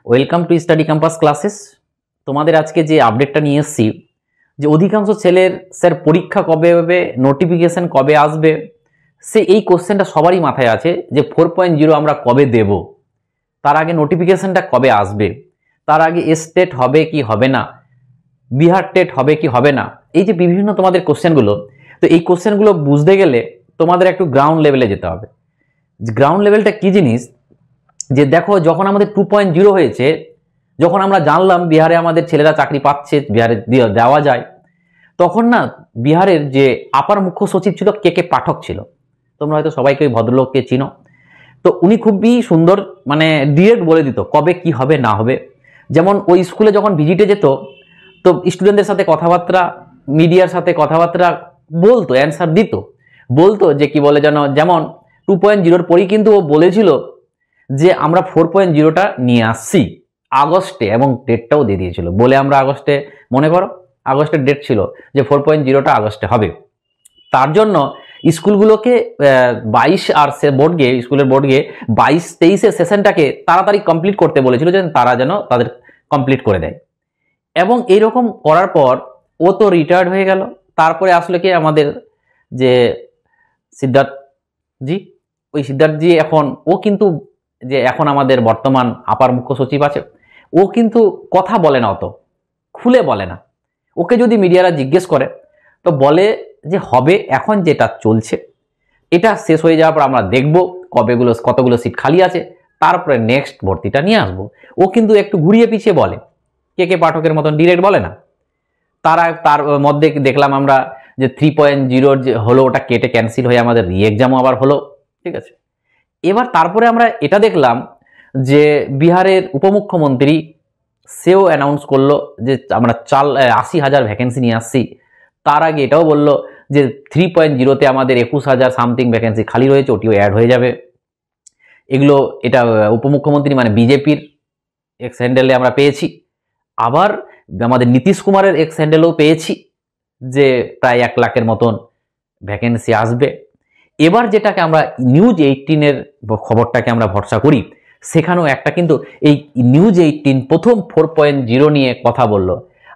Welcome to study campus classes. তোমাদের আজকে যে আপডেটটা নিয়ে এসেছি যে অধিকাংশ ছেলের স্যার পরীক্ষা কবে হবে, নোটিফিকেশন কবে আসবে, সে এই কোশ্চেনটা সবারই মাথায় আছে যে 4.0 আমরা কবে দেব, তার আগে নোটিফিকেশনটা কবে আসবে, তার আগে স্টেট হবে কি হবে না, বিহার টেট হবে কি হবে না, এই যে বিভিন্ন তোমাদের কোশ্চেনগুলো। তো এই কোশ্চেনগুলো বুঝতে গেলে তোমাদের একটু গ্রাউন্ড লেভেলে যেতে হবে। গ্রাউন্ড লেভেলটা কি জিনিস, যে দেখো যখন আমাদের 2.0 হয়েছে, যখন আমরা জানলাম বিহারে আমাদের ছেলেরা চাকরি পাচ্ছে, বিহারে দেওয়া যায়, তখন না বিহারের যে আপার মুখ্য সচিব ছিল কে কে পাঠক ছিল, তোমরা হয়তো সবাইকে ওই ভদ্রলোককে চিনো। তো উনি খুবই সুন্দর মানে ডিরেক্ট বলে দিত কবে কি হবে না হবে। যেমন ওই স্কুলে যখন ভিজিটে যেত তো স্টুডেন্টদের সাথে কথাবার্তা, মিডিয়ার সাথে কথাবার্তা বলতো, অ্যান্সার দিত, বলতো যে কি বলে যেন, যেমন 2.0 পরই কিন্তু ও বলেছিল যে আমরা 4.0টা নিয়ে আসছি আগস্টে, এবং ডেটটাও দিয়ে দিয়েছিল বলে আমরা আগস্টে, মনে করো আগস্টের ডেট ছিল যে 4.0টা আগস্টে হবে। তার জন্য স্কুলগুলোকে 22 আর বোর্ড গিয়ে স্কুলের বোর্ড গিয়ে 22-23 সেশনটাকে তাড়াতাড়ি কমপ্লিট করতে বলেছিল, যেন তারা যেন তাদের কমপ্লিট করে দেয়। এবং এইরকম করার পর ও তো রিটায়ার্ড হয়ে গেল। তারপরে আসলে কি আমাদের যে সিদ্ধার্থজি, ওই সিদ্ধার্থজি এখন ও কিন্তু যে এখন আমাদের বর্তমান আপার মুখ্য সচিব আছে, ও কিন্তু কথা বলে না, অত খুলে বলে না। ওকে যদি মিডিয়ারা জিজ্ঞেস করে তো বলে যে হবে, এখন যেটা চলছে এটা শেষ হয়ে যাওয়ার পর আমরা দেখব কতগুলো সিট খালি আছে, তারপরে নেক্সট ভর্তিটা নিয়ে আসবো। ও কিন্তু একটু ঘুরিয়ে পিছিয়ে বলে, কে কে পাঠকের মতন ডিরেক্ট বলে না। তার মধ্যে দেখলাম আমরা যে 3.0 যে হলো ওটা কেটে ক্যান্সেল হয়ে আমাদের রি এক্সামও আবার হলো, ঠিক আছে। এবার তারপরে আমরা এটা দেখলাম যে বিহারের উপমুখ্যমন্ত্রী সেও অ্যানাউন্স করলো যে আমরা 80,000 ভ্যাকেন্সি নিয়ে আসছি। তার আগে এটাও বললো যে 3.0তে আমাদের 21,000 সামথিং ভ্যাকেন্সি খালি রয়েছে, ওটিও অ্যাড হয়ে যাবে। এগুলো এটা উপমুখ্যমন্ত্রী মানে বিজেপির এক্স হ্যান্ডেলে আমরা পেয়েছি। আবার আমাদের নীতিশ কুমারের এক্স হ্যান্ডেলেও পেয়েছি যে প্রায় 1 লাখের মতন ভ্যাকেন্সি আসবে। এবার যেটাকে আমরা নিউজ 18-এর খবরটাকে আমরা ভরসা করি, সেখানেও একটা কিন্তু এই নিউজ 18 প্রথম 4.0 নিয়ে কথা বলল।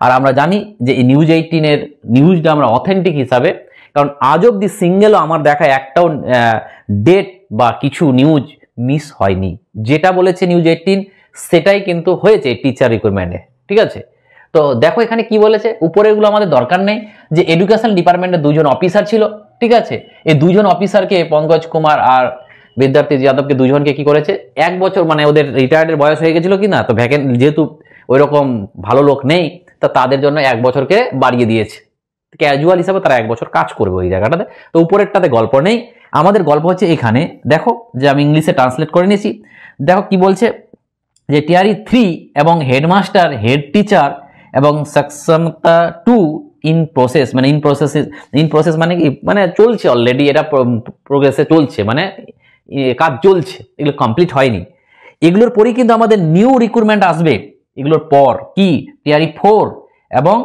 আর আমরা জানি যে এই নিউজ 18-এর নিউজটা আমরা অথেন্টিক হিসাবে, কারণ আজ অব্দি সিঙ্গেলও আমার দেখা একটাও ডেট বা কিছু নিউজ মিস হয়নি। যেটা বলেছে নিউজ 18 সেটাই কিন্তু হয়েছে টিচার রিক্রুটমেন্টে, ঠিক আছে। তো দেখো এখানে কি বলেছে, উপরেগুলো আমাদের দরকার নেই। যে এডুকেশন ডিপার্টমেন্টের 2জন অফিসার ছিল, ঠিক আছে, এই 2জন অফিসারকে পঙ্কজ কুমার আর বিদ্যার্থী যাদবকে 2জনকে কি করেছে, 1 বছর মানে ওদের রিটায়ার্ডের বয়স হয়ে গেছিল কি না, তো যেহেতু ওই রকম ভালো লোক নেই, তো তাদের জন্য 1 বছরকে বাড়িয়ে দিয়েছে। ক্যাজুয়াল হিসাবে তারা 1 বছর কাজ করবে ওই জায়গাটাতে। তো উপরেরটাতে গল্প নেই, আমাদের গল্প হচ্ছে এখানে। দেখো যে আমি ইংলিশে ট্রান্সলেট করে নিয়েছি। দেখো কি বলছে যে টিয়ারি 3 এবং হেডমাস্টার, হেড টিচার এবং সক্ষমতা 2 ইন প্রসেস, মানে ইন প্রসেস মানে কি, মানে চলছে অলরেডি, এটা প্রোগ্রেসে চলছে, মানে কাজ চলছে, এগুলো কমপ্লিট হয়নি। এগুলোর পরেই কিন্তু আমাদের নিউ রিক্রুটমেন্ট আসবে। এগুলোর পর কি টিয়ারি 4 এবং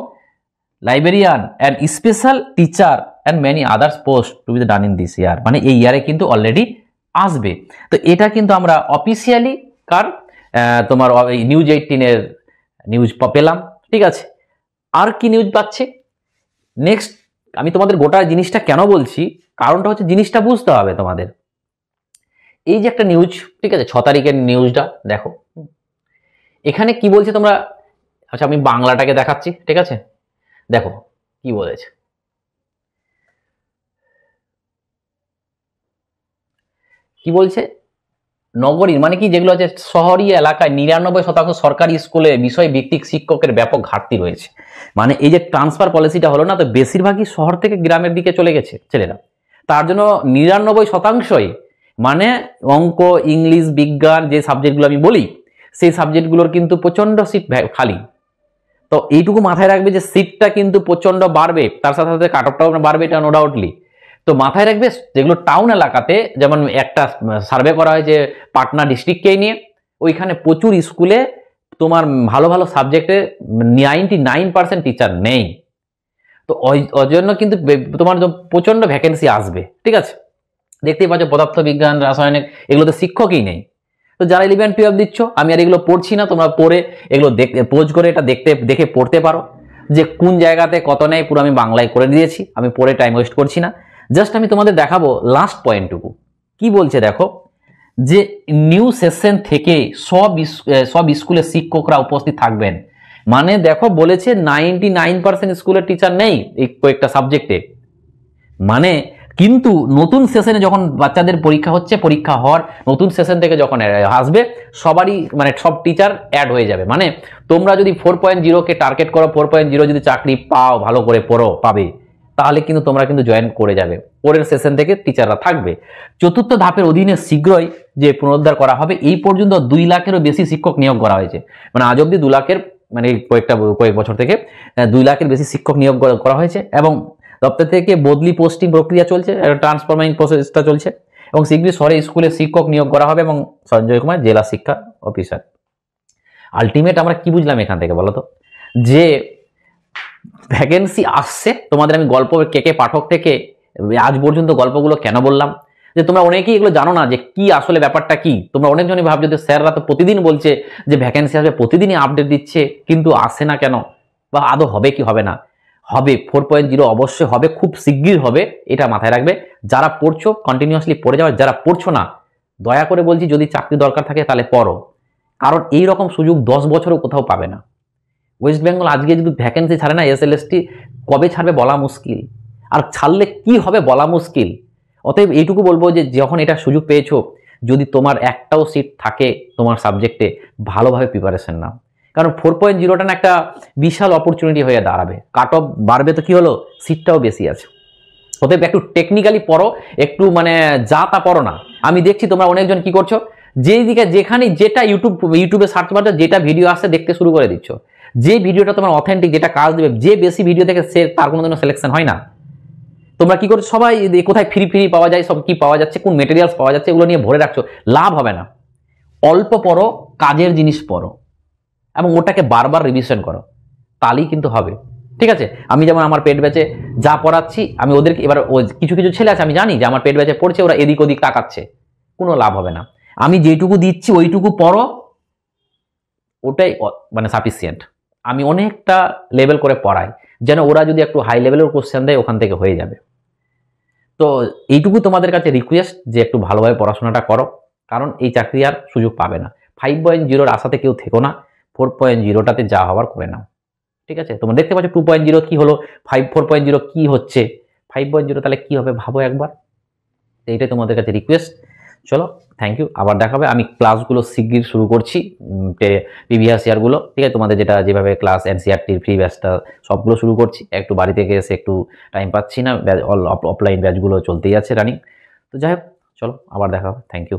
librarian and special teacher and many others post to be done in this year, মানে এই ইয়ারে কিন্তু অলরেডি আসবে। তো এটা কিন্তু আমরা অফিসিয়ালি তোমার নিউজ 18-এর নিউজ পেলাম, ঠিক আছে। আর কি নিউজ পাচ্ছে নেক্সট, আমি তোমাদের গোটা জিনিসটা কেন বলছি, কারণটা হচ্ছে জিনিসটা বুঝতে হবে তোমাদের। এই যে একটা নিউজ, ঠিক আছে, 6 তারিখের নিউজটা দেখো, এখানে কি বলছে তোমরা, আচ্ছা আমি বাংলাটাকে দেখাচ্ছি, ঠিক আছে। দেখো কি বলেছে, কি বলছে, নগরীর মানে কি যেগুলো আছে শহরী এলাকায় 99% সরকারি স্কুলে বিষয় ভিত্তিক শিক্ষকের ব্যাপক ঘাটতি রয়েছে। মানে এই যে ট্রান্সফার পলিসিটা হলো না, তো বেশিরভাগই শহর থেকে গ্রামের দিকে চলে গেছে ছেলেরা। তার জন্য 99%ই মানে অঙ্ক, ইংলিশ, বিজ্ঞান যে সাবজেক্টগুলো আমি বলি, সেই সাবজেক্টগুলোর কিন্তু প্রচন্ড সিট খালি। তো এইটুকু মাথায় রাখবে যে সিটটা কিন্তু প্রচন্ড বাড়বে, তার সাথে সাথে কাট অফটাও বাড়বে, এটা নো ডাউটলি। তো মাথায় রাখবে যেগুলো টাউন এলাকাতে, যেমন একটা সার্ভে করা হয়েছে পাটনা ডিস্ট্রিক্টকেই নিয়ে, ওইখানে প্রচুর স্কুলে তোমার ভালো ভালো সাবজেক্টে 99% টিচার নেই। তো ওই জন্য কিন্তু তোমার প্রচন্ড ভ্যাকেন্সি আসবে, ঠিক আছে। দেখতেই পাচ্ছ পদার্থ বিজ্ঞান, রাসায়নিক, এগুলোতে শিক্ষকই নেই। তো যারা 11-12 দিচ্ছ, আমি আর এগুলো পড়ছি না, তোমরা পড়ে এগুলো পোজ করে এটা দেখে পড়তে পারো যে কোন জায়গাতে কত নেয়, পুরো আমি বাংলায় করে দিয়েছি, আমি পড়ে টাইম ওয়েস্ট করছি না। জাস্ট আমি তোমাদের দেখাবো লাস্ট পয়েন্টটুকু কি বলছে। দেখো যে নিউ সেশন থেকে সব স্কুলের শিক্ষকরা উপস্থিত থাকবেন, মানে দেখো বলেছে 99% স্কুলের টিচার নেই এই কয়েকটা সাবজেক্টে, মানে কিন্তু নতুন সেশনে যখন বাচ্চাদের পরীক্ষা হচ্ছে, পরীক্ষা হওয়ার নতুন সেশন থেকে যখন আসবে সবারই মানে সব টিচার অ্যাড হয়ে যাবে। মানে তোমরা যদি 4.0 কে টার্গেট করো, 4.0 যদি চাকরি পাও, ভালো করে পড়ো, পাবে, তাহলে কিন্তু তোমরা কিন্তু জয়েন করে যাবে, পরের সেশন থেকে টিচাররা থাকবে। চতুর্থ ধাপের অধীনে শীঘ্রই যে পুনরুদ্ধার করা হবে, এই পর্যন্ত 2 লাখেরও বেশি শিক্ষক নিয়োগ করা হয়েছে, মানে আজ অব্দি 2 লাখের মানে কয়েক বছর থেকে 2 লাখের বেশি শিক্ষক নিয়োগ করা হয়েছে, এবং দপ্তর থেকে বদলি পোস্টিং প্রক্রিয়া চলছে, ট্রান্সফরমাইং প্রসেসটা চলছে, এবং শীঘ্রই শহরে স্কুলে শিক্ষক নিয়োগ করা হবে, এবং সঞ্জয় কুমার জেলা শিক্ষা অফিসার। আলটিমেট আমরা কি বুঝলাম এখান থেকে বলো তো, যে ভ্যাকেন্সি আসছে। তোমাদের আমি গল্প কে পাঠক থেকে আজ পর্যন্ত গল্পগুলো কেন বললাম, যে তোমরা অনেকেই এগুলো জানো না যে কি আসলে ব্যাপারটা কি। তোমরা অনেকজনই ভাবছো যে স্যাররা তো প্রতিদিন বলছে যে ভ্যাকেন্সি আসবে, প্রতিদিনই আপডেট দিচ্ছে, কিন্তু আসে না কেন, বা আদৌ হবে কি হবে না। হবে 4.0 অবশ্যই হবে, খুব শিগগির হবে, এটা মাথায় রাখবে। যারা পড়ছো কন্টিনিউয়াসলি পড়ে যাওয়া, যারা পড়ছো না দয়া করে বলছি যদি চাকরি দরকার থাকে তাহলে পড়ো, কারণ এই রকম সুযোগ 10 বছরও কোথাও পাবে না। ওয়েস্ট বেঙ্গল আজকে যদি ভ্যাকেন্সি ছাড়ে না, এসএলএসটি কবে ছাড়বে বলা মুশকিল, আর ছাড়লে কি হবে বলা মুশকিল। অতএব এইটুকু বলবো যে যখন এটা সুযোগ পেয়েছো, যদি তোমার একটাও সিট থাকে তোমার সাবজেক্টে, ভালোভাবে প্রিপারেশন নাও, কারণ 4.0টা না একটা বিশাল অপরচুনিটি হয়ে দাঁড়াবে। কাট অফ বাড়বে তো কি হলো, সিটটাও বেশি আছে। অতএব একটু টেকনিক্যালি পড়ো, একটু মানে যা তা পড়ো না। আমি দেখছি তোমরা অনেকজন কি করছো, যেই দিকে যেখানে যেটা ইউটিউবে সার্চ মারছো, যেটা ভিডিও আসছে দেখতে শুরু করে দিচ্ছ, যে ভিডিওটা তোমার অথেন্টিক, যেটা কাজ দেবে, যে বেশি ভিডিও দেখে সে তার কোনোদিনও সিলেকশন হয় না। তোমরা কি করছো, সবাই কোথায় ফ্রি পাওয়া যায়, সব কি পাওয়া যাচ্ছে, কোন মেটেরিয়ালস পাওয়া যাচ্ছে, এগুলো নিয়ে ভরে রাখছো, লাভ হবে না। অল্প পড়ো, কাজের জিনিস পড়ো, এবং ওটাকে বারবার রিভিশন করো, তাহলেই কিন্তু হবে। ঠিক আছে, আমি যেমন আমার পেট ব্যাচে যা পড়াচ্ছি, আমি ওদেরকে এবার কিছু ছেলে আছে আমি জানি যে আমার পেট ব্যাচে পড়ছে, ওরা এদিক ওদিক তাকাচ্ছে, কোনো লাভ হবে না। আমি যেটুকু দিচ্ছি ওইটুকু পড়ো, ওটাই মানে সাফিসিয়েন্ট। আমি অনেকটা লেভেল করে পড়াই, যেন ওরা যদি একটু হাই লেভেলের কোশ্চেন দেয় ওখান থেকে হয়ে যাবে। তো এইটুকু তোমাদের কাছে রিকোয়েস্ট যে একটু ভালোভাবে পড়াশোনাটা করো, কারণ এই চাকরি আর সুযোগ পাবে না। 5.0 আশাতে কেউ থেকো না, 4.0টাতে যা হওয়ার করে নাও। ঠিক আছে, তোমরা দেখতে পাচ্ছ 2.0 কি হলো, 4.0 কি হচ্ছে, 5.0 তাহলে কি হবে ভাবো একবার। এইটাই তোমাদের কাছে রিকোয়েস্ট। চলো, থ্যাংক ইউ, আবার দেখাবে। আমি ক্লাসগুলো শিগগির শুরু করছি, প্রিভিয়াস ইয়ারগুলো। ঠিক আছে, তোমাদের যেভাবে ক্লাস এনসিআরটির ফ্রি ব্যাচটা সবগুলো শুরু করছি। একটু বাড়ি থেকে এসে একটু টাইম পাচ্ছি না, অফলাইন ব্যাচগুলো চলতেই আছে রানিং। তো যাই হোক, চলো আবার দেখা হবে, থ্যাংক ইউ।